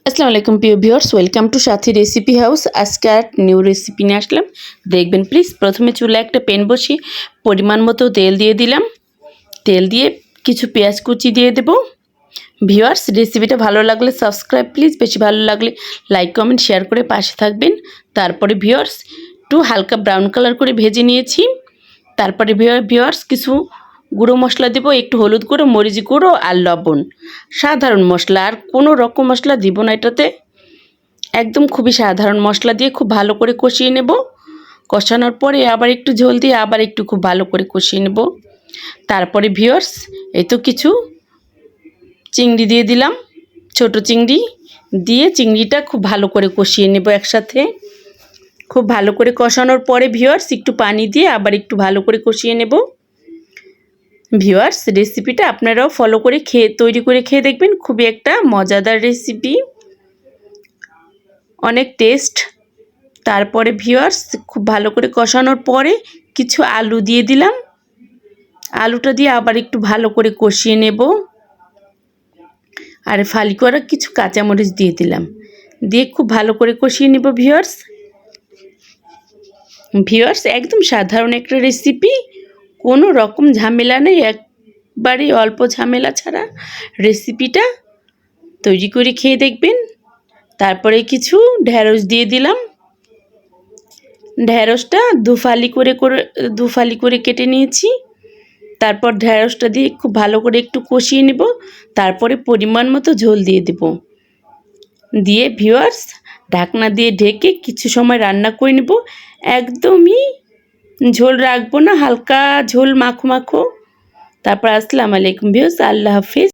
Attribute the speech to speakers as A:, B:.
A: আসসালামু আলাইকুম প্রিয় viewers, welcome to Sathi recipe house. আজকে আর নিউ রেসিপি নিয়ে আসলাম, দেখবেন প্লিজ। প্রথমে চুলায় একটা প্যান বসিয়ে পরিমাণ মতো তেল দিয়ে দিলাম। তেল দিয়ে কিছু পেঁয়াজ কুচি দিয়ে দেব। ভিউয়ার্স, রেসিপিটা ভালো লাগলে সাবস্ক্রাইব প্লিজ, বেশি ভালো লাগলে লাইক কমেন্ট শেয়ার করে পাশে থাকবেন। তারপরে ভিউয়ার্স একটু হালকা ব্রাউন কালার করে ভেজে নিয়েছি। তারপরে ভিউয়ার্স কিছু গুঁড়ো মশলা দেবো, একটু হলুদ গুঁড়ো, মরিচ গুঁড়ো আর লবণ, সাধারণ মশলা, আর কোনো রকম মশলা দিব না এটাতে। একদম খুবই সাধারণ মশলা দিয়ে খুব ভালো করে কষিয়ে নেব। কষানোর পরে আবার একটু ঝোল দিয়ে আবার একটু খুব ভালো করে কষিয়ে নেব। তারপরে ভিউয়ার্স এই তো কিছু চিংড়ি দিয়ে দিলাম, ছোট চিংড়ি দিয়ে চিংড়িটা খুব ভালো করে কষিয়ে নেব একসাথে। খুব ভালো করে কষানোর পরে ভিউয়ার্স একটু পানি দিয়ে আবার একটু ভালো করে কষিয়ে নেব। ভিউয়ার্স, রেসিপিটা আপনারাও ফলো করে তৈরি করে খেয়ে দেখবেন, খুবই একটা মজাদার রেসিপি, অনেক টেস্ট। তারপরে ভিউয়ার্স খুব ভালো করে কষানোর পরে কিছু আলু দিয়ে দিলাম। আলুটা দিয়ে আবার একটু ভালো করে কষিয়ে নেব। আর ফালি করা কিছু কাঁচামরিচ দিয়ে দিলাম, দিয়ে খুব ভালো করে কষিয়ে নেব। ভিউয়ার্স একদম সাধারণ একটা রেসিপি, কোনো রকম ঝামেলা নেই, একবারই অল্প ঝামেলা ছাড়া রেসিপিটা তৈরি করে খেয়ে দেখবেন। তারপরে কিছু ঢেঁড়স দিয়ে দিলাম। ঢেঁড়সটা দুফালি করে কেটে নিয়েছি। তারপর ঢেঁড়সটা দিয়ে খুব ভালো করে একটু কষিয়ে নেব। তারপরে পরিমাণ মতো ঝোল দিয়ে দেব, দিয়ে ভিউয়ার্স ঢাকনা দিয়ে ঢেকে কিছু সময় রান্না করে নেব। একদমই ঝোল রাখবো না, হালকা ঝোল মাখো মাখো। তারপর আসসালামু আলাইকুম ভিউয়ার্স, আল্লাহ হাফিজ।